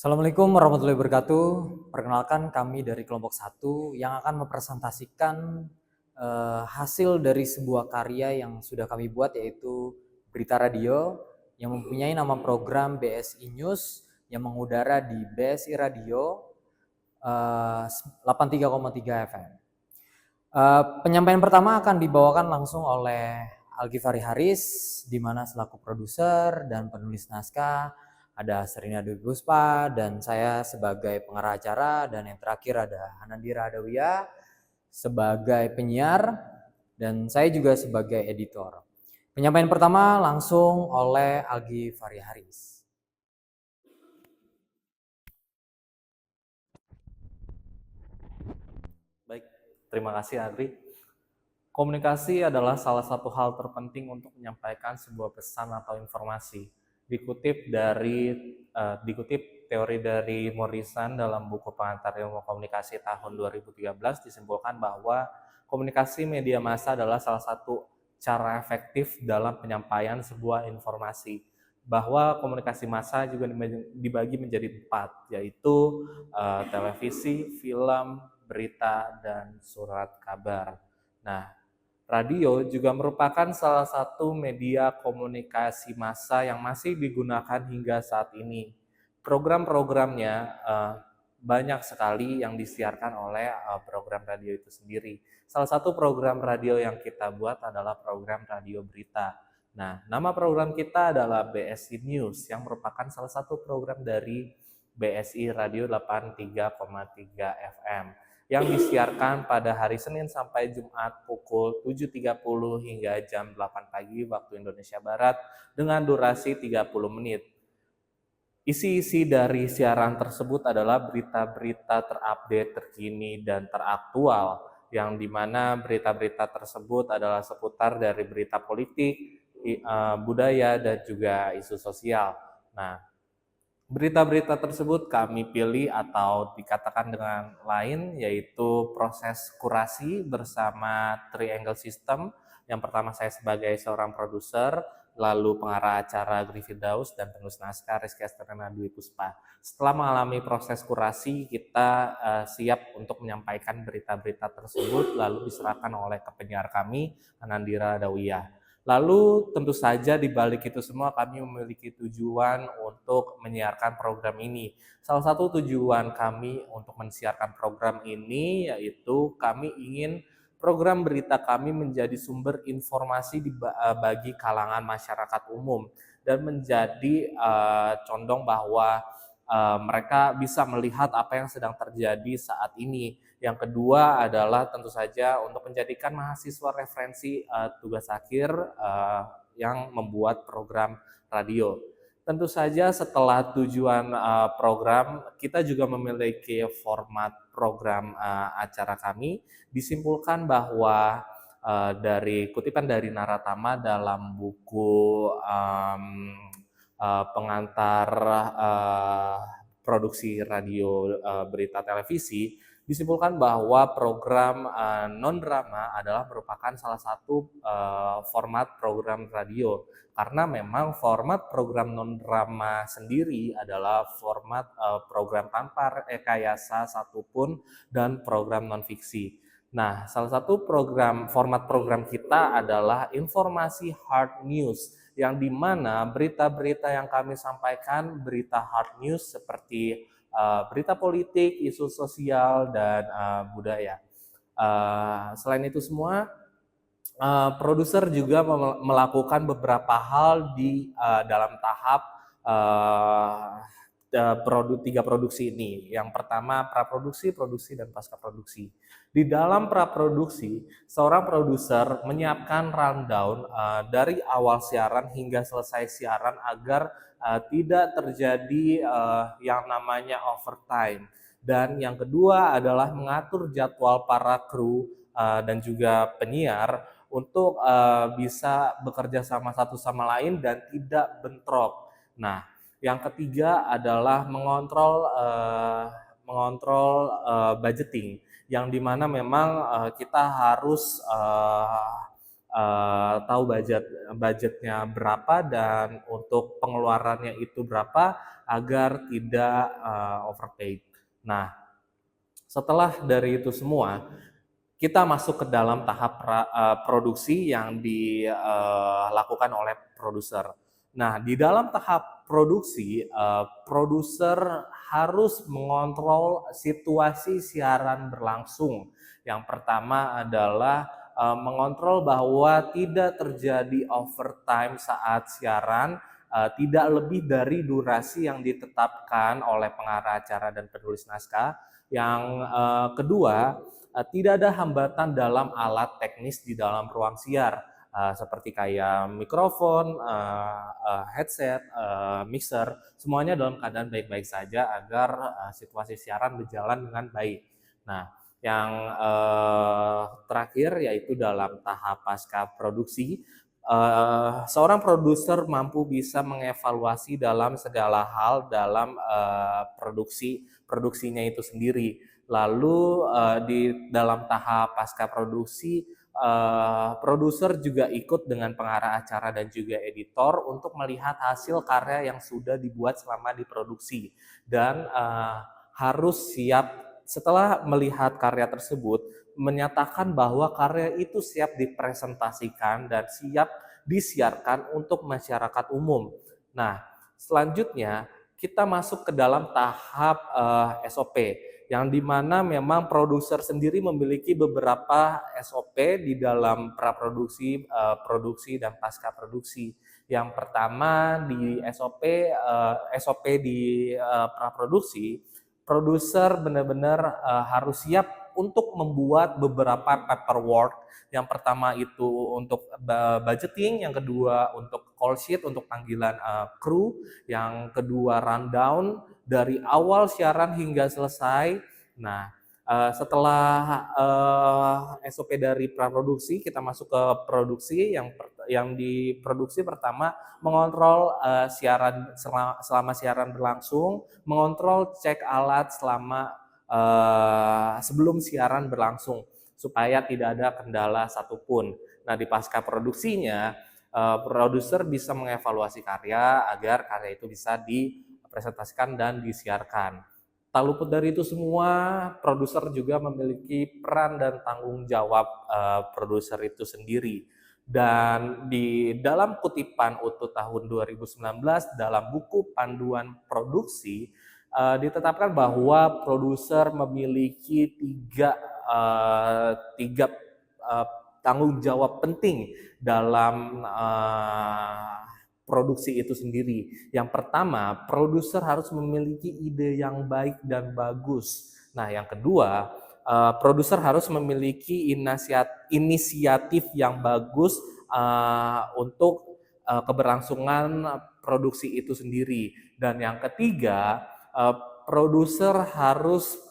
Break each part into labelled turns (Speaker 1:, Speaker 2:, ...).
Speaker 1: Assalamualaikum warahmatullahi wabarakatuh. Perkenalkan kami dari kelompok 1 yang akan mempresentasikan hasil dari sebuah karya yang sudah kami buat, yaitu berita radio yang mempunyai nama program BSI News yang mengudara di BSI Radio 83,3 FM. Penyampaian pertama akan dibawakan langsung oleh Algifari Haris, di mana selaku produser dan penulis naskah ada Serina Dwi Puspa, dan saya sebagai pengarah acara, dan yang terakhir ada Anandira Adawiyah sebagai penyiar, dan saya juga sebagai editor. Penyampaian pertama langsung oleh Algifari Haris.
Speaker 2: Baik, terima kasih Adri. Komunikasi adalah salah satu hal terpenting untuk menyampaikan sebuah pesan atau informasi. Dikutip teori dari Morrison dalam buku Pengantar Ilmu Komunikasi tahun 2013 disimpulkan bahwa komunikasi media massa adalah salah satu cara efektif dalam penyampaian sebuah informasi. Bahwa komunikasi massa juga dibagi menjadi 4, yaitu televisi, film, berita, dan surat kabar. Nah, radio juga merupakan salah satu media komunikasi massa yang masih digunakan hingga saat ini. Program-programnya banyak sekali yang disiarkan oleh program radio itu sendiri. Salah satu program radio yang kita buat adalah program radio berita. Nah, nama program kita adalah BSI News yang merupakan salah satu program dari BSI Radio 83,3 FM yang disiarkan pada hari Senin sampai Jumat pukul 7.30 hingga jam 8 pagi waktu Indonesia Barat dengan durasi 30 menit. Isi-isi dari siaran tersebut adalah berita-berita terupdate, terkini, dan teraktual, yang dimana berita-berita tersebut adalah seputar dari berita politik, budaya, dan juga isu sosial. Nah, berita-berita tersebut kami pilih atau dikatakan dengan lain yaitu proses kurasi bersama Triangle System. Yang pertama saya sebagai seorang produser, lalu pengarah acara Griffith Daus, dan penulis naskah Rizky Asterina Dwi Puspa. Setelah mengalami proses kurasi, kita siap untuk menyampaikan berita-berita tersebut lalu diserahkan oleh penyiar kami, Anandira Adawiyah. Lalu tentu saja di balik itu semua kami memiliki tujuan untuk menyiarkan program ini. Salah satu tujuan kami untuk mensiarkan program ini yaitu kami ingin program berita kami menjadi sumber informasi bagi kalangan masyarakat umum dan menjadi condong bahwa mereka bisa melihat apa yang sedang terjadi saat ini. Yang kedua adalah tentu saja untuk menjadikan mahasiswa referensi tugas akhir yang membuat program radio. Tentu saja setelah tujuan program, kita juga memiliki format program acara kami. Disimpulkan bahwa dari kutipan dari Naratama dalam buku pengantar produksi radio berita televisi, disimpulkan bahwa program non-drama adalah merupakan salah satu format program radio, karena memang format program non-drama sendiri adalah format program tanpa rekayasa satupun dan program non-fiksi. Nah, salah satu format program kita adalah informasi hard news, yang dimana berita-berita yang kami sampaikan berita hard news seperti berita politik, isu sosial, dan budaya. Selain itu semua, produser juga melakukan beberapa hal di dalam tahap tiga produksi ini. Yang pertama praproduksi, produksi, dan pasca produksi. Di dalam praproduksi, seorang produser menyiapkan rundown dari awal siaran hingga selesai siaran agar tidak terjadi yang namanya overtime. Dan yang kedua adalah mengatur jadwal para kru dan juga penyiar untuk bisa bekerja sama satu sama lain dan tidak bentrok. Nah, yang ketiga adalah mengontrol budgeting, yang dimana memang kita harus tahu budgetnya berapa dan untuk pengeluarannya itu berapa agar tidak overpaid. Nah, setelah dari itu semua, kita masuk ke dalam tahap produksi yang dilakukan oleh produser. Nah, di dalam tahap produksi, produser harus mengontrol situasi siaran berlangsung. Yang pertama adalah mengontrol bahwa tidak terjadi overtime saat siaran, tidak lebih dari durasi yang ditetapkan oleh pengarah acara dan penulis naskah. Yang kedua, tidak ada hambatan dalam alat teknis di dalam ruang siar, seperti kayak mikrofon, headset, mixer, semuanya dalam keadaan baik-baik saja agar situasi siaran berjalan dengan baik. Nah, yang terakhir yaitu dalam tahap pasca produksi, seorang produser mampu bisa mengevaluasi dalam segala hal dalam produksinya itu sendiri. Lalu di dalam tahap pasca produksi, produser juga ikut dengan pengarah acara dan juga editor untuk melihat hasil karya yang sudah dibuat selama diproduksi dan harus siap setelah melihat karya tersebut menyatakan bahwa karya itu siap dipresentasikan dan siap disiarkan untuk masyarakat umum. Nah, selanjutnya kita masuk ke dalam tahap SOP yang dimana memang produser sendiri memiliki beberapa SOP di dalam praproduksi, produksi dan pasca produksi. Yang pertama di SOP di praproduksi, produser benar-benar harus siap untuk membuat beberapa paperwork. Yang pertama itu untuk budgeting, yang kedua untuk call sheet untuk panggilan kru, yang kedua rundown dari awal siaran hingga selesai. Nah, setelah SOP dari praproduksi, kita masuk ke produksi. Yang di produksi pertama mengontrol siaran selama siaran berlangsung, mengontrol cek alat selama sebelum siaran berlangsung supaya tidak ada kendala satupun. Nah, di pasca produksinya, produser bisa mengevaluasi karya agar karya itu bisa dipresentasikan dan disiarkan. Tak luput dari itu semua, produser juga memiliki peran dan tanggung jawab produser itu sendiri. Dan di dalam kutipan utuh tahun 2019 dalam buku panduan produksi, ditetapkan bahwa produser memiliki tiga tanggung jawab penting dalam produksi itu sendiri. Yang pertama, produser harus memiliki ide yang baik dan bagus. Nah, yang kedua, produser harus memiliki inisiatif yang bagus untuk keberlangsungan produksi itu sendiri. Dan yang ketiga, produser harus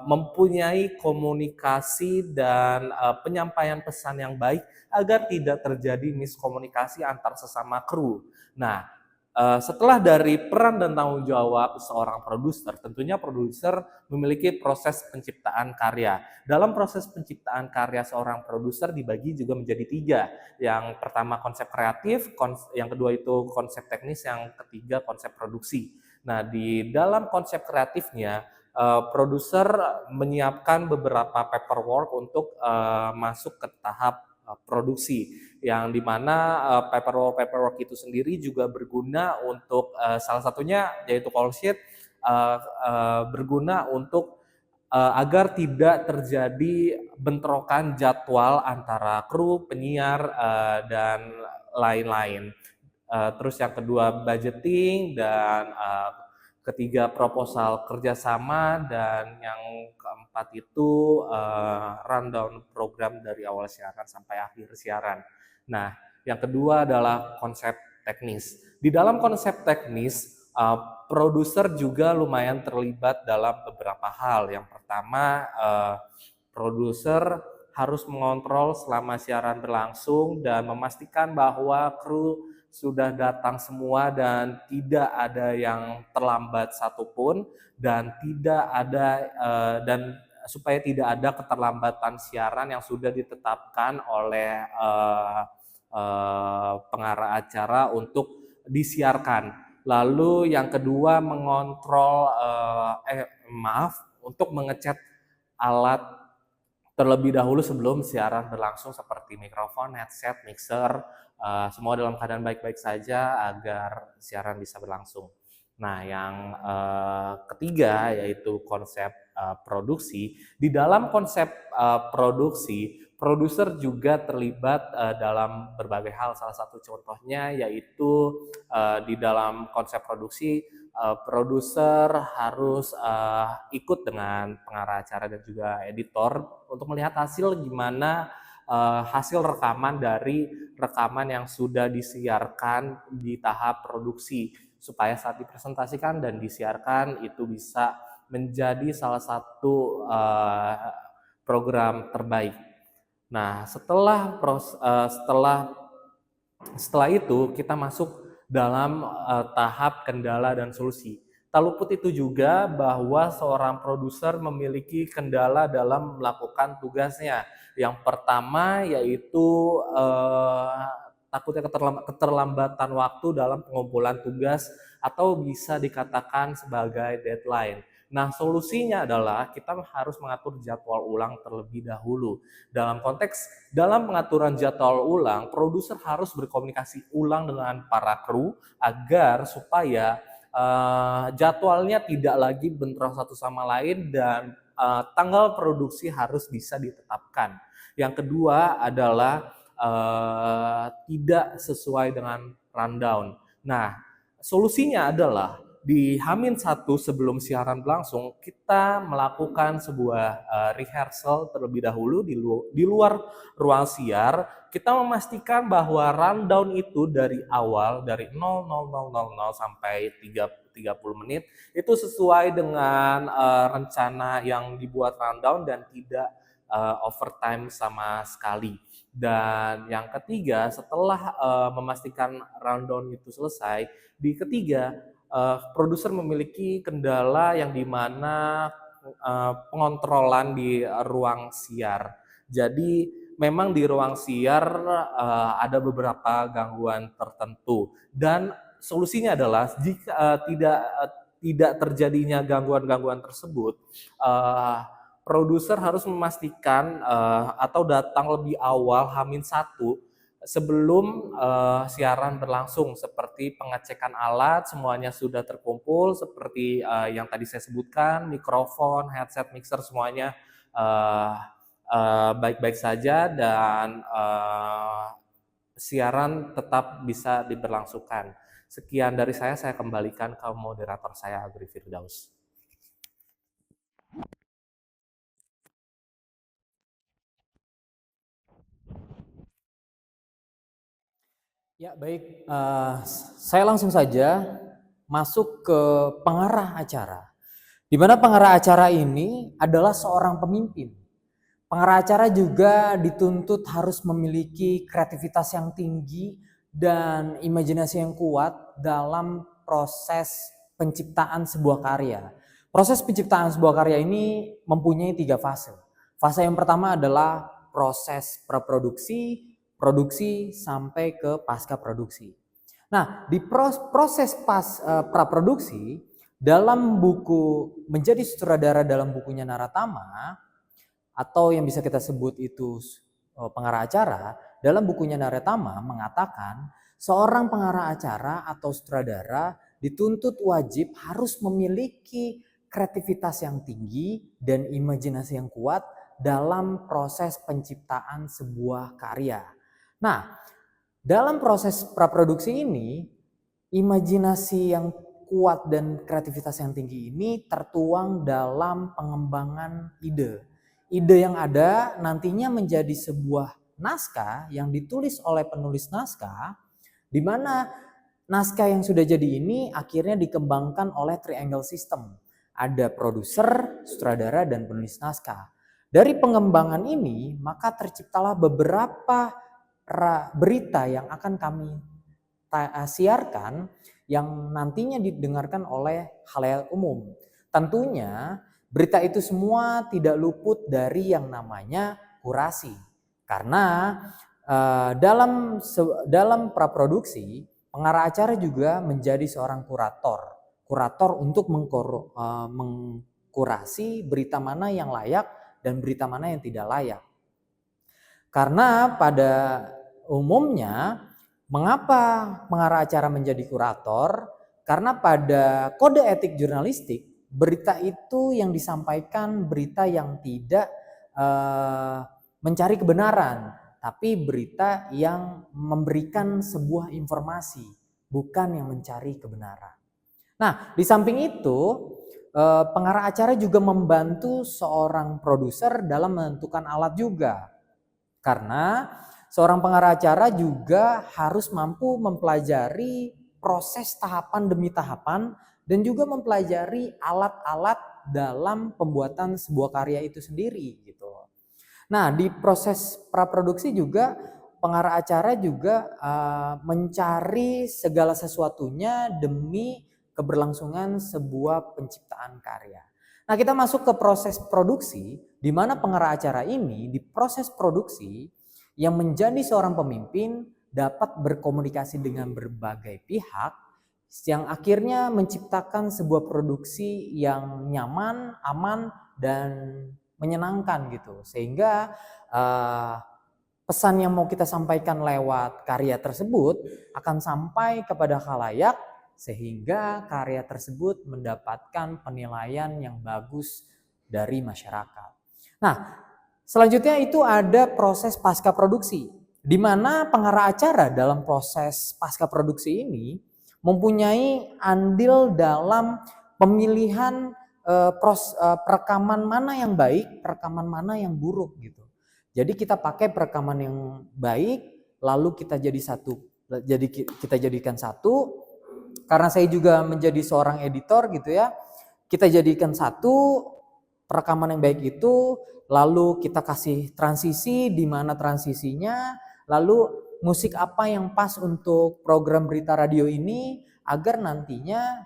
Speaker 2: mempunyai komunikasi dan penyampaian pesan yang baik agar tidak terjadi miskomunikasi antar sesama kru. Nah, setelah dari peran dan tanggung jawab seorang produser, tentunya produser memiliki proses penciptaan karya. Dalam proses penciptaan karya seorang produser dibagi juga menjadi tiga. Yang pertama konsep kreatif, yang kedua itu konsep teknis, yang ketiga konsep produksi. Nah, di dalam konsep kreatifnya, produser menyiapkan beberapa paperwork untuk masuk ke tahap produksi, yang dimana paperwork itu sendiri juga berguna untuk salah satunya yaitu call sheet, berguna untuk agar tidak terjadi bentrokan jadwal antara kru, penyiar, dan lain-lain. Terus yang kedua budgeting, dan ketiga proposal kerjasama, dan yang keempat itu rundown program dari awal siaran sampai akhir siaran. Nah, yang kedua adalah konsep teknis. Di dalam konsep teknis, produser juga lumayan terlibat dalam beberapa hal. Yang pertama, produser harus mengontrol selama siaran berlangsung dan memastikan bahwa kru sudah datang semua dan tidak ada yang terlambat satupun, dan tidak ada supaya tidak ada keterlambatan siaran yang sudah ditetapkan oleh pengarah acara untuk disiarkan. Lalu yang kedua mengontrol untuk mengecek alat terlebih dahulu sebelum siaran berlangsung seperti mikrofon, headset, mixer, semua dalam keadaan baik-baik saja agar siaran bisa berlangsung. Nah, yang ketiga yaitu konsep produksi. Di dalam konsep produksi, produser juga terlibat dalam berbagai hal. Salah satu contohnya yaitu di dalam konsep produksi, produser harus ikut dengan pengarah acara dan juga editor untuk melihat hasil gimana hasil rekaman dari rekaman yang sudah disiarkan di tahap produksi, supaya saat dipresentasikan dan disiarkan itu bisa menjadi salah satu program terbaik. Nah, setelah itu kita masuk dalam tahap kendala dan solusi. Tak luput itu juga bahwa seorang produser memiliki kendala dalam melakukan tugasnya. Yang pertama yaitu takutnya keterlambatan waktu dalam pengumpulan tugas atau bisa dikatakan sebagai deadline. Nah, solusinya adalah kita harus mengatur jadwal ulang terlebih dahulu. Dalam pengaturan jadwal ulang, produser harus berkomunikasi ulang dengan para kru agar supaya jadwalnya tidak lagi bentrok satu sama lain dan tanggal produksi harus bisa ditetapkan. Yang kedua adalah tidak sesuai dengan rundown. Nah, solusinya adalah di H-1 sebelum siaran berlangsung, kita melakukan sebuah rehearsal terlebih dahulu di luar ruang siar. Kita memastikan bahwa rundown itu dari awal, dari 00.00 sampai 30 menit, itu sesuai dengan rencana yang dibuat rundown dan tidak overtime sama sekali. Dan yang ketiga, setelah memastikan rundown itu selesai, di ketiga, produser memiliki kendala yang dimana pengontrolan di ruang siar. Jadi memang di ruang siar ada beberapa gangguan tertentu dan solusinya adalah jika tidak terjadinya gangguan-gangguan tersebut, produser harus memastikan atau datang lebih awal H-1 sebelum siaran berlangsung, seperti pengecekan alat semuanya sudah terkumpul seperti yang tadi saya sebutkan, mikrofon, headset, mixer semuanya baik-baik saja dan siaran tetap bisa diberlangsungkan. Sekian dari saya kembalikan ke moderator saya Agri Firdaus.
Speaker 1: Ya, baik. Saya langsung saja masuk ke pengarah acara. Di mana pengarah acara ini adalah seorang pemimpin. Pengarah acara juga dituntut harus memiliki kreativitas yang tinggi dan imajinasi yang kuat dalam proses penciptaan sebuah karya. Proses penciptaan sebuah karya ini mempunyai 3 fase. Fase yang pertama adalah proses praproduksi, produksi, sampai ke pasca produksi. Nah, di proses praproduksi, dalam buku Menjadi Sutradara dalam bukunya Naratama, atau yang bisa kita sebut itu pengarah acara, dalam bukunya Naratama mengatakan seorang pengarah acara atau sutradara dituntut wajib harus memiliki kreativitas yang tinggi dan imajinasi yang kuat dalam proses penciptaan sebuah karya. Nah, dalam proses praproduksi ini, imajinasi yang kuat dan kreativitas yang tinggi ini tertuang dalam pengembangan ide. Ide yang ada nantinya menjadi sebuah naskah yang ditulis oleh penulis naskah, di mana naskah yang sudah jadi ini akhirnya dikembangkan oleh triangle system. Ada produser, sutradara, dan penulis naskah. Dari pengembangan ini, maka terciptalah beberapa berita yang akan kami siarkan yang nantinya didengarkan oleh khalayak umum. Tentunya berita itu semua tidak luput dari yang namanya kurasi. Karena dalam praproduksi, pengarah acara juga menjadi seorang kurator untuk mengkurasi berita mana yang layak dan berita mana yang tidak layak. Karena pada umumnya, mengapa pengarah acara menjadi kurator? Karena pada kode etik jurnalistik, berita itu yang disampaikan berita yang tidak mencari kebenaran, tapi berita yang memberikan sebuah informasi, bukan yang mencari kebenaran. Nah, di samping itu, pengarah acara juga membantu seorang produser dalam menentukan alat juga. Karena seorang pengarah acara juga harus mampu mempelajari proses tahapan demi tahapan dan juga mempelajari alat-alat dalam pembuatan sebuah karya itu sendiri gitu. Nah, di proses praproduksi juga pengarah acara juga mencari segala sesuatunya demi keberlangsungan sebuah penciptaan karya. Nah, kita masuk ke proses produksi, di mana pengarah acara ini di proses produksi yang menjadi seorang pemimpin dapat berkomunikasi dengan berbagai pihak yang akhirnya menciptakan sebuah produksi yang nyaman, aman, dan menyenangkan gitu. Sehingga pesan yang mau kita sampaikan lewat karya tersebut akan sampai kepada khalayak sehingga karya tersebut mendapatkan penilaian yang bagus dari masyarakat. Nah, selanjutnya itu ada proses pasca produksi, di mana pengarah acara dalam proses pasca produksi ini mempunyai andil dalam pemilihan perekaman mana yang baik, perekaman mana yang buruk gitu. Jadi kita pakai perekaman yang baik, lalu kita jadikan satu. Karena saya juga menjadi seorang editor gitu ya, kita jadikan satu perekaman yang baik itu, lalu kita kasih transisi, di mana transisinya, lalu musik apa yang pas untuk program berita radio ini agar nantinya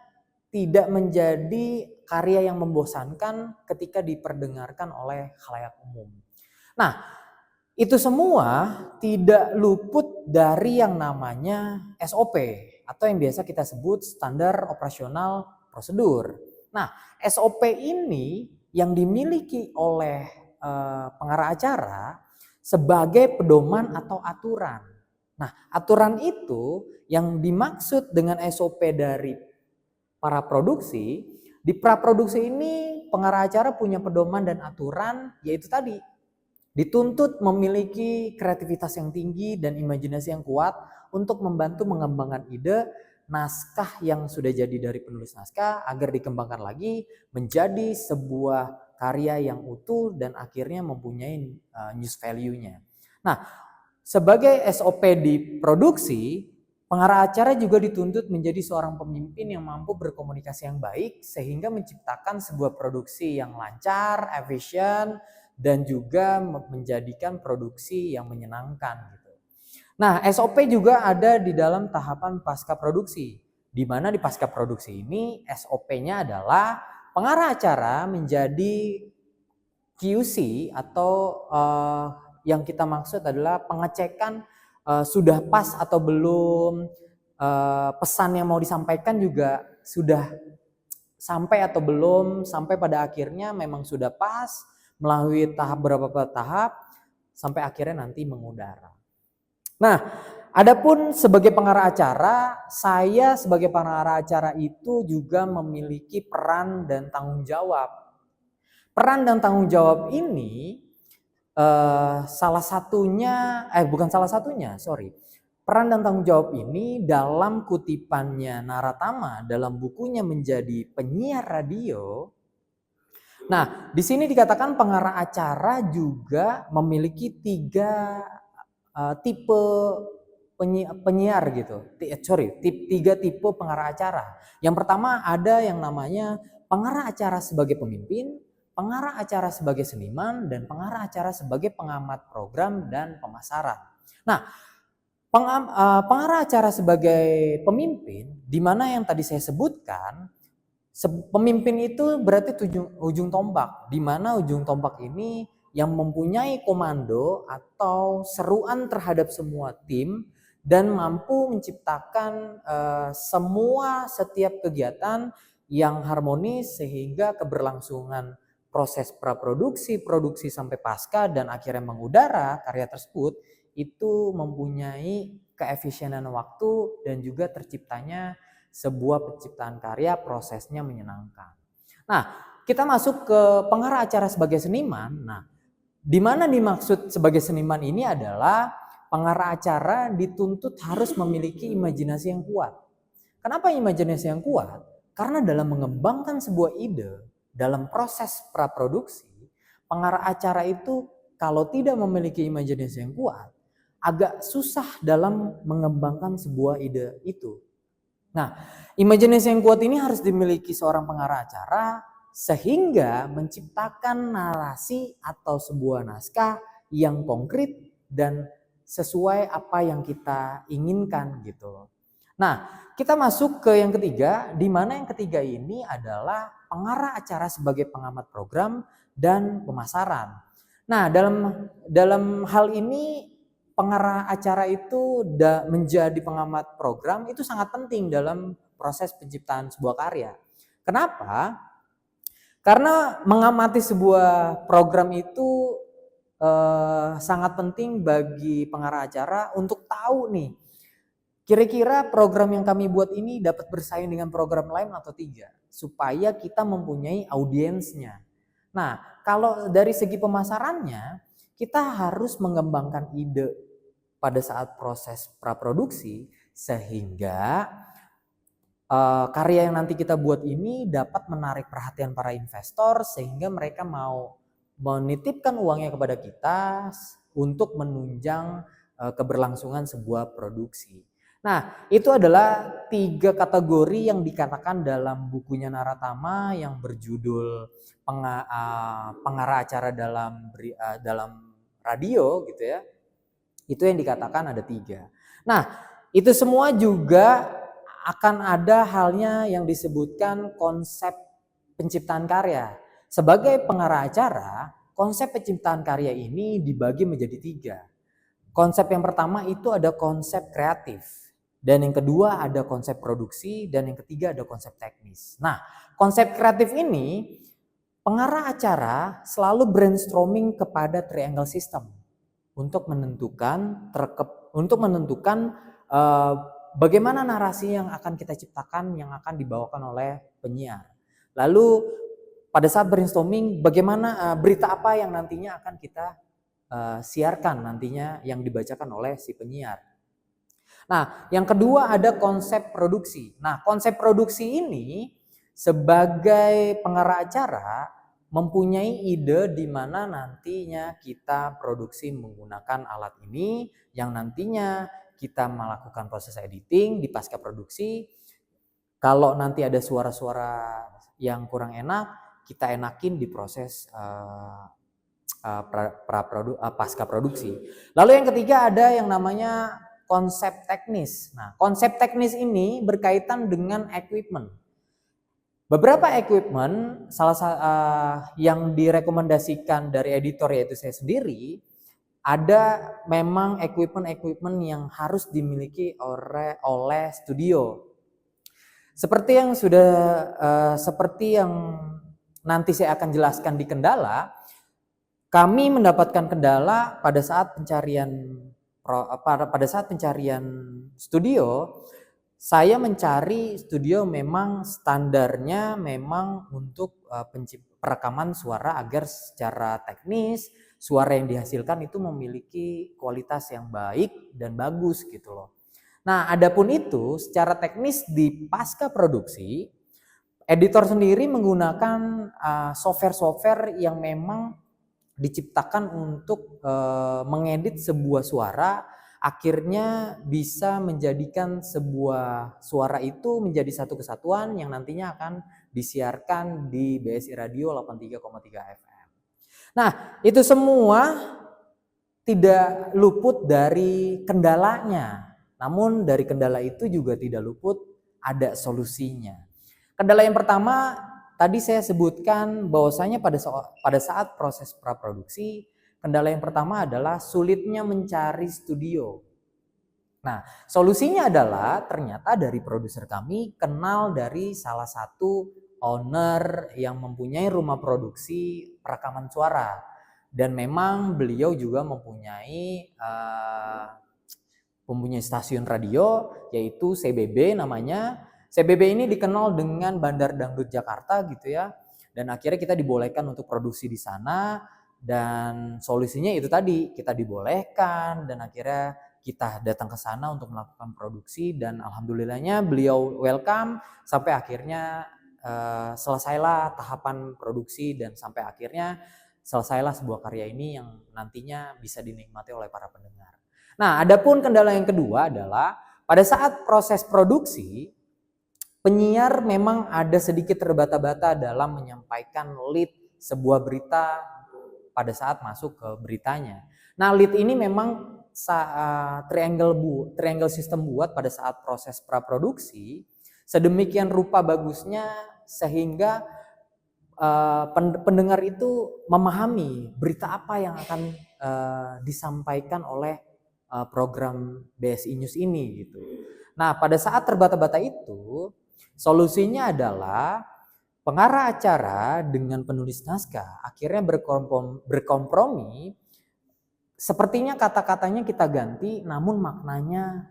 Speaker 1: tidak menjadi karya yang membosankan ketika diperdengarkan oleh khalayak umum. Nah, itu semua tidak luput dari yang namanya SOP atau yang biasa kita sebut standar operasional prosedur. Nah, SOP ini yang dimiliki oleh pengarah acara sebagai pedoman atau aturan. Nah, aturan itu yang dimaksud dengan SOP dari para produksi, di praproduksi ini pengarah acara punya pedoman dan aturan, yaitu tadi dituntut memiliki kreativitas yang tinggi dan imajinasi yang kuat untuk membantu mengembangkan ide naskah yang sudah jadi dari penulis naskah agar dikembangkan lagi menjadi sebuah karya yang utuh dan akhirnya mempunyai news value-nya. Nah, sebagai SOP di produksi, pengarah acara juga dituntut menjadi seorang pemimpin yang mampu berkomunikasi yang baik sehingga menciptakan sebuah produksi yang lancar, efisien, dan juga menjadikan produksi yang menyenangkan gitu. Nah, SOP juga ada di dalam tahapan pasca produksi, di mana di pasca produksi ini SOP-nya adalah pengarah acara menjadi QC atau yang kita maksud adalah pengecekan sudah pas atau belum, pesan yang mau disampaikan juga sudah sampai atau belum, sampai pada akhirnya memang sudah pas melalui beberapa tahap sampai akhirnya nanti mengudara. Nah, adapun sebagai pengarah acara, saya sebagai pengarah acara itu juga memiliki peran dan tanggung jawab. Peran dan tanggung jawab ini Peran dan tanggung jawab ini dalam kutipannya Naratama dalam bukunya Menjadi Penyiar Radio. Nah, di sini dikatakan pengarah acara juga memiliki tiga tipe penyiar gitu. Tiga tipe pengarah acara. Yang pertama ada yang namanya pengarah acara sebagai pemimpin, pengarah acara sebagai seniman, dan pengarah acara sebagai pengamat program dan pemasaran. Nah, pengarah acara sebagai pemimpin, di mana yang tadi saya sebutkan, Pemimpin itu berarti ujung tombak, di mana ujung tombak ini yang mempunyai komando atau seruan terhadap semua tim dan mampu menciptakan setiap kegiatan yang harmonis sehingga keberlangsungan proses praproduksi, produksi sampai pasca dan akhirnya mengudara karya tersebut itu mempunyai keefisienan waktu dan juga terciptanya sebuah penciptaan karya prosesnya menyenangkan. Nah, kita masuk ke pengarah acara sebagai seniman. Nah, di mana dimaksud sebagai seniman ini adalah pengarah acara dituntut harus memiliki imajinasi yang kuat. Kenapa imajinasi yang kuat? Karena dalam mengembangkan sebuah ide, dalam proses praproduksi, pengarah acara itu kalau tidak memiliki imajinasi yang kuat, agak susah dalam mengembangkan sebuah ide itu. Nah, imajinasi yang kuat ini harus dimiliki seorang pengarah acara sehingga menciptakan narasi atau sebuah naskah yang konkret dan sesuai apa yang kita inginkan gitu. Nah, kita masuk ke yang ketiga, di mana yang ketiga ini adalah pengarah acara sebagai pengamat program dan pemasaran. Nah, dalam hal ini pengarah acara itu menjadi pengamat program itu sangat penting dalam proses penciptaan sebuah karya. Kenapa? Karena mengamati sebuah program itu sangat penting bagi pengarah acara untuk tahu nih, kira-kira program yang kami buat ini dapat bersaing dengan program lain atau tidak, supaya kita mempunyai audiensnya. Nah, kalau dari segi pemasarannya, kita harus mengembangkan ide pada saat proses praproduksi sehingga karya yang nanti kita buat ini dapat menarik perhatian para investor sehingga mereka mau menitipkan uangnya kepada kita untuk menunjang keberlangsungan sebuah produksi. Nah, itu adalah 3 kategori yang dikatakan dalam bukunya Naratama yang berjudul pengarah acara dalam radio gitu ya. Itu yang dikatakan ada 3. Nah, itu semua juga akan ada halnya yang disebutkan konsep penciptaan karya. Sebagai pengarah acara, konsep penciptaan karya ini dibagi menjadi 3. Konsep yang pertama itu ada konsep kreatif. Dan yang kedua ada konsep produksi. Dan yang ketiga ada konsep teknis. Nah, konsep kreatif ini pengarah acara selalu brainstorming kepada triangle system untuk menentukan bagaimana narasi yang akan kita ciptakan yang akan dibawakan oleh penyiar. Lalu pada saat brainstorming bagaimana berita apa yang nantinya akan kita siarkan nantinya yang dibacakan oleh si penyiar. Nah, yang kedua ada konsep produksi. Nah, konsep produksi ini sebagai pengarah acara mempunyai ide di mana nantinya kita produksi menggunakan alat ini yang nantinya kita melakukan proses editing di pasca produksi. Kalau nanti ada suara-suara yang kurang enak, kita enakin di proses pasca produksi. Lalu yang ketiga ada yang namanya konsep teknis. Nah, konsep teknis ini berkaitan dengan equipment. Beberapa equipment yang direkomendasikan dari editor yaitu saya sendiri, ada memang equipment yang harus dimiliki oleh studio. Seperti yang nanti saya akan jelaskan di kendala, kami mendapatkan kendala pada saat pencarian studio. Saya mencari studio memang standarnya memang untuk perekaman suara agar secara teknis suara yang dihasilkan itu memiliki kualitas yang baik dan bagus gitu loh. Nah, adapun itu secara teknis di pasca produksi, editor sendiri menggunakan software-software yang memang diciptakan untuk mengedit sebuah suara, akhirnya bisa menjadikan sebuah suara itu menjadi satu kesatuan yang nantinya akan disiarkan di BSI Radio 83,3 FM. Nah, itu semua tidak luput dari kendalanya. Namun dari kendala itu juga tidak luput ada solusinya. Kendala yang pertama tadi saya sebutkan bahwasanya pada saat proses praproduksi, kendala yang pertama adalah sulitnya mencari studio. Nah, solusinya adalah ternyata dari produser kami kenal dari salah satu owner yang mempunyai rumah produksi perekaman suara, dan memang beliau juga mempunyai stasiun radio yaitu CBB namanya. CBB ini dikenal dengan Bandar Dangdut Jakarta gitu ya. Dan akhirnya kita dibolehkan untuk produksi di sana, dan solusinya itu tadi, kita dibolehkan dan akhirnya kita datang ke sana untuk melakukan produksi, dan alhamdulillahnya beliau welcome sampai akhirnya selesailah tahapan produksi, dan sampai akhirnya selesailah sebuah karya ini yang nantinya bisa dinikmati oleh para pendengar. Nah, adapun kendala yang kedua adalah pada saat proses produksi, penyiar memang ada sedikit terbata-bata dalam menyampaikan lead sebuah berita pada saat masuk ke beritanya. Nah, lead ini memang triangle system buat pada saat proses praproduksi sedemikian rupa bagusnya sehingga pendengar itu memahami berita apa yang akan disampaikan oleh program BSI News ini gitu. Nah, pada saat terbata-bata itu, solusinya adalah pengarah acara dengan penulis naskah akhirnya berkompromi. Sepertinya kata-katanya kita ganti, namun maknanya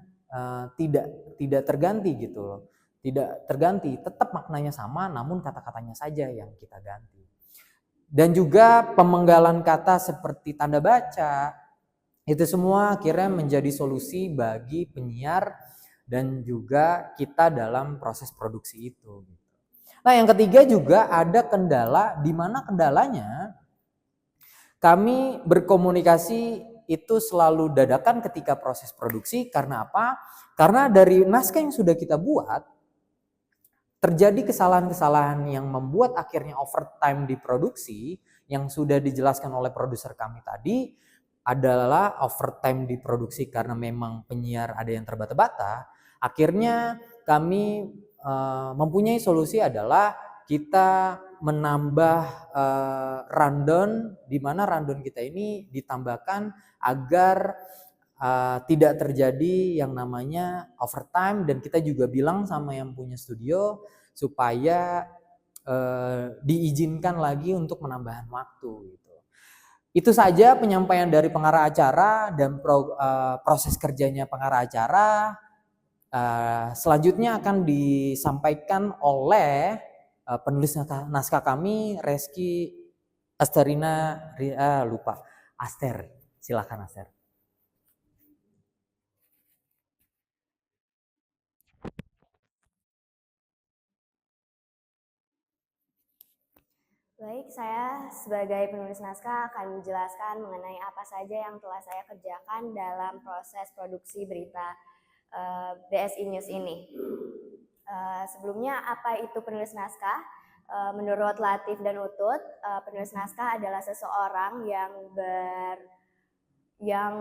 Speaker 1: tidak terganti gitu loh. Tidak terganti, tetap maknanya sama, namun kata-katanya saja yang kita ganti. Dan juga pemenggalan kata seperti tanda baca, itu semua akhirnya menjadi solusi bagi penyiar dan juga kita dalam proses produksi itu. Nah, yang ketiga juga ada kendala, di mana kendalanya kami berkomunikasi itu selalu dadakan ketika proses produksi. Karena apa? Karena dari naskah yang sudah kita buat, terjadi kesalahan-kesalahan yang membuat akhirnya overtime di produksi, yang sudah dijelaskan oleh produser kami tadi adalah overtime di produksi karena memang penyiar ada yang terbata-bata. Akhirnya kami mempunyai solusi adalah kita menambah rundown, di mana rundown kita ini ditambahkan agar tidak terjadi yang namanya overtime, dan kita juga bilang sama yang punya studio supaya diizinkan lagi untuk penambahan waktu gitu. Itu saja penyampaian dari pengarah acara dan proses kerjanya pengarah acara. Selanjutnya akan disampaikan oleh penulis naskah kami, Reski Asterina, lupa, Aster. Silakan Aster.
Speaker 3: Baik, saya sebagai penulis naskah akan menjelaskan mengenai apa saja yang telah saya kerjakan dalam proses produksi berita BSI News ini. Sebelumnya, apa itu penulis naskah? Menurut Latif dan Utut, penulis naskah adalah seseorang yang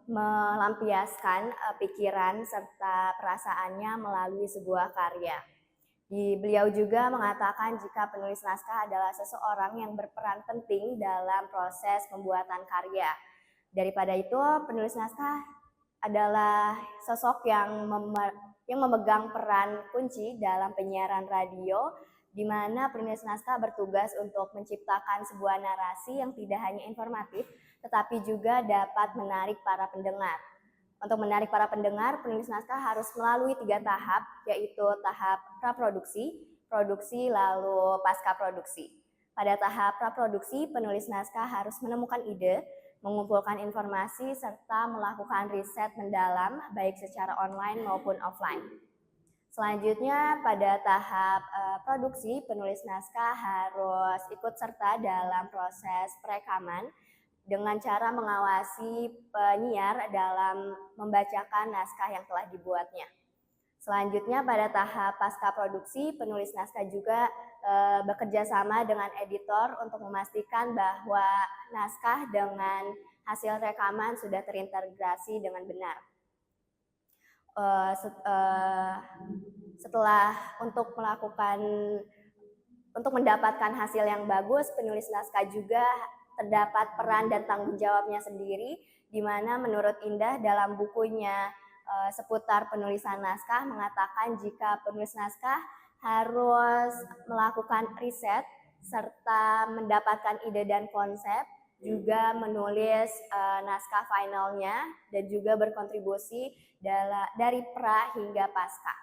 Speaker 3: melampiaskan pikiran serta perasaannya melalui sebuah karya. Beliau juga mengatakan jika penulis naskah adalah seseorang yang berperan penting dalam proses pembuatan karya. Daripada itu, penulis naskah adalah sosok yang memegang peran kunci dalam penyiaran radio, di mana penulis naskah bertugas untuk menciptakan sebuah narasi yang tidak hanya informatif, tetapi juga dapat menarik para pendengar. Untuk menarik para pendengar, penulis naskah harus melalui 3 tahap, yaitu tahap praproduksi, produksi, lalu pasca produksi. Pada tahap praproduksi, penulis naskah harus menemukan ide, mengumpulkan informasi, serta melakukan riset mendalam, baik secara online maupun offline. Selanjutnya, pada tahap produksi, penulis naskah harus ikut serta dalam proses perekaman, dengan cara mengawasi penyiar dalam membacakan naskah yang telah dibuatnya. Selanjutnya, pada tahap pasca produksi, penulis naskah juga bekerja sama dengan editor untuk memastikan bahwa naskah dengan hasil rekaman sudah terintegrasi dengan benar. Setelah untuk mendapatkan hasil yang bagus, penulis naskah juga terdapat peran dan tanggung jawabnya sendiri, di mana menurut Indah dalam bukunya seputar penulisan naskah mengatakan jika penulis naskah harus melakukan riset serta mendapatkan ide dan konsep, juga menulis naskah finalnya dan juga berkontribusi dari pra hingga pasca.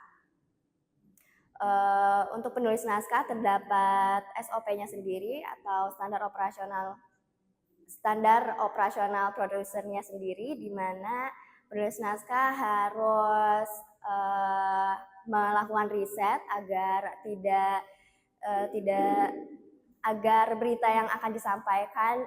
Speaker 3: Untuk penulis naskah terdapat SOP-nya sendiri atau standar operasional produsernya sendiri, di mana penulis naskah harus melakukan riset agar berita yang akan disampaikan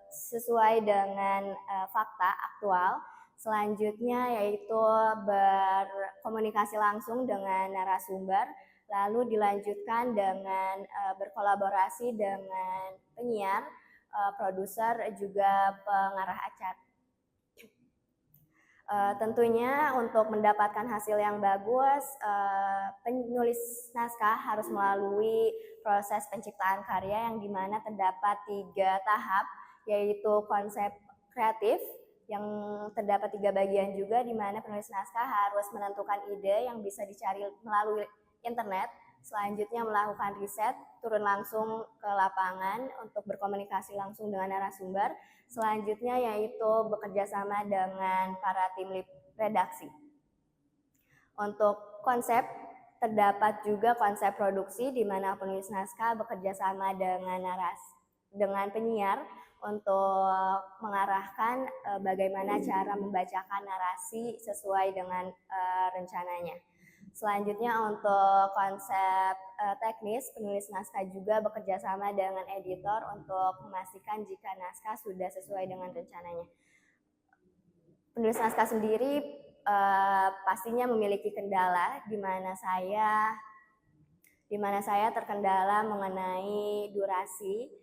Speaker 3: sesuai dengan fakta aktual. Selanjutnya yaitu berkomunikasi langsung dengan narasumber, lalu dilanjutkan dengan berkolaborasi dengan penyiar, produser, juga pengarah acara. Tentunya untuk mendapatkan hasil yang bagus, penulis naskah harus melalui proses penciptaan karya yang dimana terdapat 3 tahap, yaitu konsep kreatif yang terdapat 3 bagian juga, di mana penulis naskah harus menentukan ide yang bisa dicari melalui internet. Selanjutnya melakukan riset, turun langsung ke lapangan untuk berkomunikasi langsung dengan narasumber. Selanjutnya yaitu bekerja sama dengan para tim redaksi. Untuk konsep, terdapat juga konsep produksi, di mana penulis naskah bekerja sama dengan penyiar untuk mengarahkan bagaimana cara membacakan narasi sesuai dengan rencananya. Selanjutnya untuk konsep teknis, penulis naskah juga bekerja sama dengan editor untuk memastikan jika naskah sudah sesuai dengan rencananya. Penulis naskah sendiri pastinya memiliki kendala, di mana saya terkendala mengenai durasi.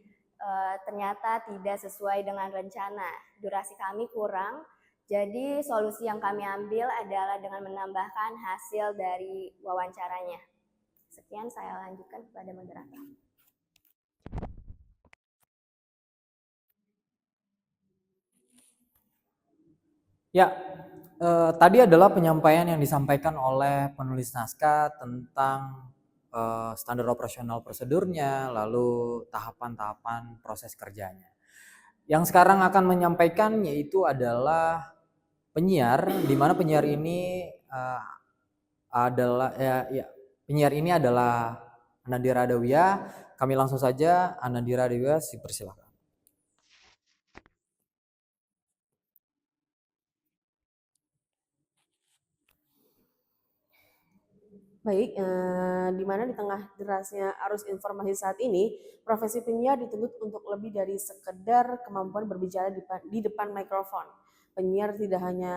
Speaker 3: Ternyata tidak sesuai dengan rencana, durasi kami kurang. Jadi solusi yang kami ambil adalah dengan menambahkan hasil dari wawancaranya. Sekian, saya lanjutkan kepada moderator.
Speaker 1: Ya, tadi adalah penyampaian yang disampaikan oleh penulis naskah tentang standar operasional prosedurnya, lalu tahapan-tahapan proses kerjanya. Yang sekarang akan menyampaikan yaitu adalah penyiar, di mana penyiar ini adalah Anandira Adawiyah. Kami langsung saja, Anandira Adawiyah, dipersilakan.
Speaker 4: Baik, di mana di tengah derasnya arus informasi saat ini, profesi penyiar dituntut untuk lebih dari sekedar kemampuan berbicara di depan mikrofon. Penyiar tidak hanya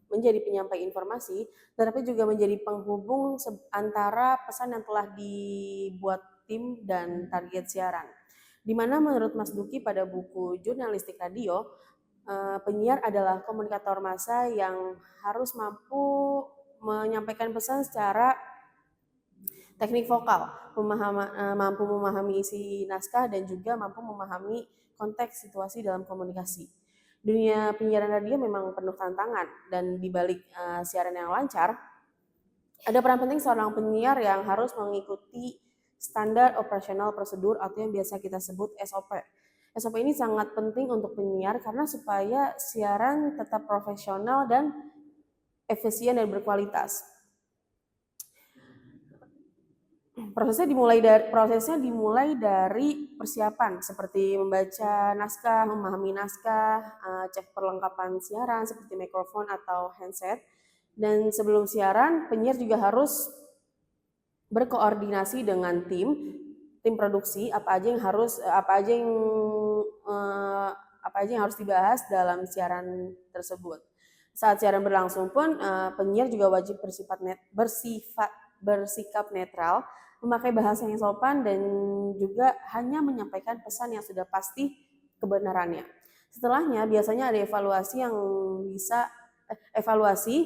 Speaker 4: menjadi penyampai informasi, tetapi juga menjadi penghubung antara pesan yang telah dibuat tim dan target siaran. Di mana menurut Mas Duki pada buku Jurnalistik Radio, penyiar adalah komunikator massa yang harus mampu menyampaikan pesan secara teknik vokal, mampu memahami isi naskah, dan juga mampu memahami konteks situasi dalam komunikasi. Dunia penyiaran radio memang penuh tantangan, dan di balik siaran yang lancar, ada peran penting seorang penyiar yang harus mengikuti standar operasional prosedur atau yang biasa kita sebut SOP. SOP ini sangat penting untuk penyiar karena supaya siaran tetap profesional dan efisien dan berkualitas. Prosesnya dimulai dari persiapan seperti membaca naskah, memahami naskah, cek perlengkapan siaran seperti mikrofon atau handset. Dan sebelum siaran, penyiar juga harus berkoordinasi dengan tim produksi, apa aja yang harus dibahas dalam siaran tersebut. Saat siaran berlangsung pun, penyiar juga wajib bersikap netral, memakai bahasa yang sopan, dan juga hanya menyampaikan pesan yang sudah pasti kebenarannya. Setelahnya biasanya ada evaluasi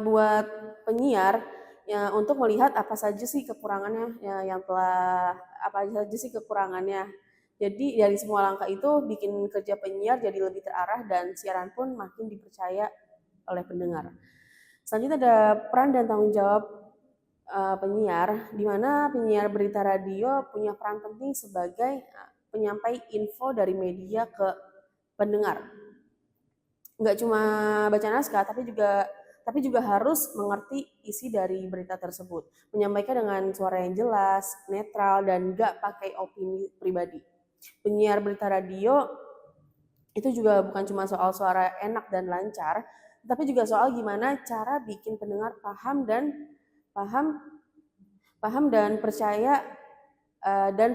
Speaker 4: buat penyiar ya, untuk melihat apa saja sih kekurangannya ya, apa saja sih kekurangannya. Jadi dari semua langkah itu bikin kerja penyiar jadi lebih terarah dan siaran pun makin dipercaya oleh pendengar. Selanjutnya ada peran dan tanggung jawab penyiar, di mana penyiar berita radio punya peran penting sebagai penyampai info dari media ke pendengar. Nggak cuma baca naskah, tapi juga harus mengerti isi dari berita tersebut, menyampaikan dengan suara yang jelas, netral, dan nggak pakai opini pribadi. Penyiar berita radio itu juga bukan cuma soal suara enak dan lancar, tapi juga soal gimana cara bikin pendengar paham paham dan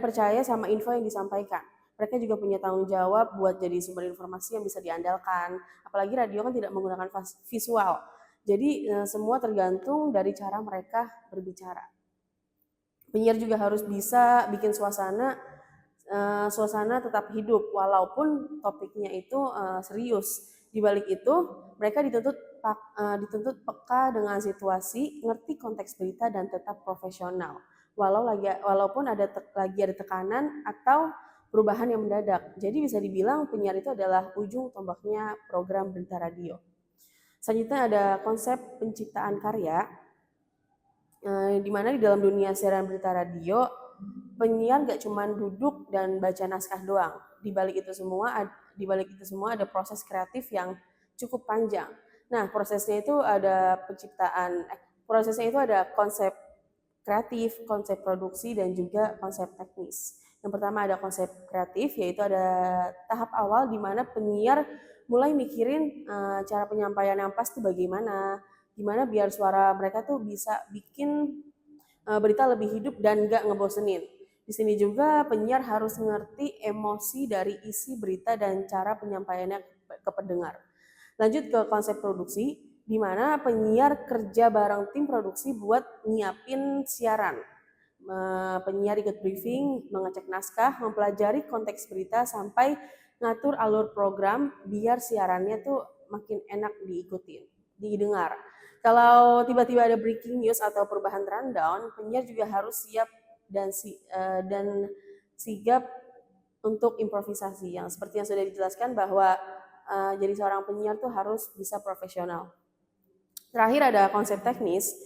Speaker 4: percaya sama info yang disampaikan. Mereka juga punya tanggung jawab buat jadi sumber informasi yang bisa diandalkan. Apalagi radio kan tidak menggunakan visual. Jadi semua tergantung dari cara mereka berbicara. Penyiar juga harus bisa bikin suasana tetap hidup walaupun topiknya itu serius. Di balik itu, mereka dituntut peka dengan situasi, ngerti konteks berita dan tetap profesional. Walaupun lagi ada tekanan atau perubahan yang mendadak. Jadi bisa dibilang penyiar itu adalah ujung tombaknya program berita radio. Selanjutnya ada konsep penciptaan karya, di mana di dalam dunia siaran berita radio, penyiar gak cuma duduk dan baca naskah doang. Di balik itu semua ada proses kreatif yang cukup panjang. Nah, prosesnya itu ada konsep kreatif, konsep produksi, dan juga konsep teknis. Yang pertama ada konsep kreatif, yaitu ada tahap awal di mana penyiar mulai mikirin cara penyampaian yang pas tuh gimana biar suara mereka tuh bisa bikin berita lebih hidup dan gak ngebosenin. Di sini juga penyiar harus ngerti emosi dari isi berita dan cara penyampaiannya ke pendengar. Lanjut ke konsep produksi, di mana penyiar kerja bareng tim produksi buat nyiapin siaran. Penyiar ikut briefing, mengecek naskah, mempelajari konteks berita sampai ngatur alur program biar siarannya tuh makin enak didengar. Kalau tiba-tiba ada breaking news atau perubahan rundown, penyiar juga harus siap dan sigap untuk improvisasi. Yang seperti yang sudah dijelaskan bahwa jadi seorang penyiar tuh harus bisa profesional. Terakhir ada konsep teknis.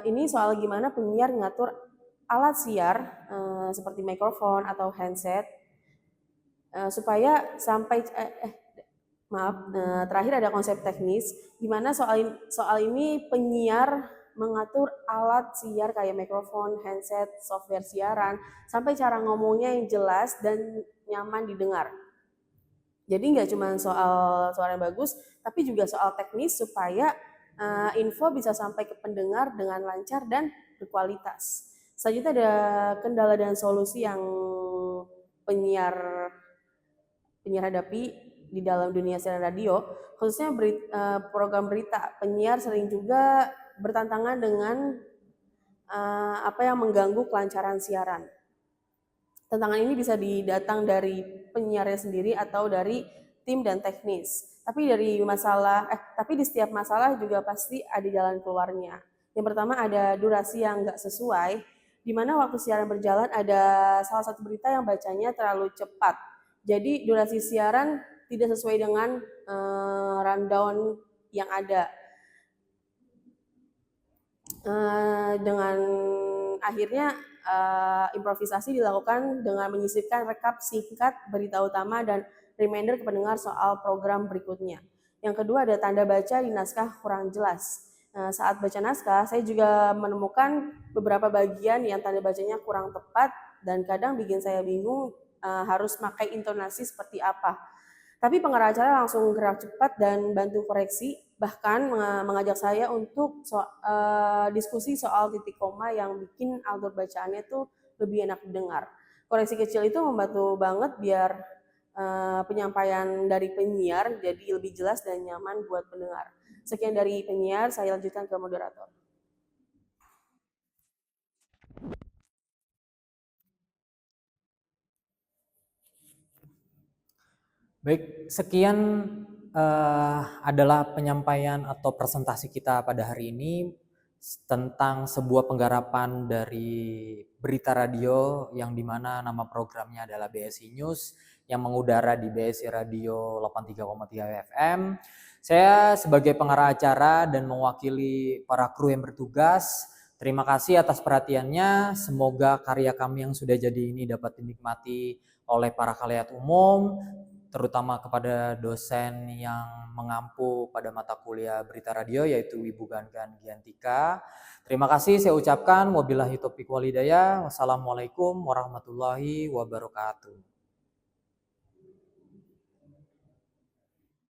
Speaker 4: Ini soal gimana penyiar ngatur alat siar seperti mikrofon atau handset supaya terakhir ada konsep teknis, di mana soal ini penyiar mengatur alat siar kayak mikrofon, handset, software siaran, sampai cara ngomongnya yang jelas dan nyaman didengar. Jadi nggak cuma soal suara yang bagus, tapi juga soal teknis supaya info bisa sampai ke pendengar dengan lancar dan berkualitas. Selanjutnya ada kendala dan solusi yang penyiar hadapi di dalam dunia siaran radio, khususnya program berita. Penyiar sering juga bertantangan dengan apa yang mengganggu kelancaran siaran. Tantangan ini bisa didatang dari penyiarnya sendiri atau dari tim dan teknis. Tapi di setiap masalah juga pasti ada jalan keluarnya. Yang pertama ada durasi yang nggak sesuai, di mana waktu siaran berjalan ada salah satu berita yang bacanya terlalu cepat. Jadi durasi siaran tidak sesuai dengan rundown yang ada. Dengan akhirnya improvisasi dilakukan dengan menyisipkan rekap singkat berita utama dan reminder ke pendengar soal program berikutnya. Yang kedua ada tanda baca di naskah kurang jelas. Saat baca naskah, saya juga menemukan beberapa bagian yang tanda bacanya kurang tepat dan kadang bikin saya bingung harus pakai intonasi seperti apa. Tapi pengarah acara langsung gerak cepat dan bantu koreksi, bahkan mengajak saya untuk diskusi soal titik koma yang bikin alur bacaannya tuh lebih enak didengar. Koreksi kecil itu membantu banget biar penyampaian dari penyiar jadi lebih jelas dan nyaman buat pendengar. Sekian dari penyiar, saya lanjutkan ke moderator.
Speaker 1: Baik, sekian adalah penyampaian atau presentasi kita pada hari ini tentang sebuah penggarapan dari berita radio yang dimana nama programnya adalah BSI News yang mengudara di BSI Radio 83,3 FM. Saya sebagai pengarah acara dan mewakili para kru yang bertugas, terima kasih atas perhatiannya. Semoga karya kami yang sudah jadi ini dapat dinikmati oleh para khalayak umum, terutama kepada dosen yang mengampu pada mata kuliah berita radio yaitu Ibu Gangan Giantika. Terima kasih saya ucapkan wabillahi taufiq walhidayah. Wassalamualaikum warahmatullahi wabarakatuh.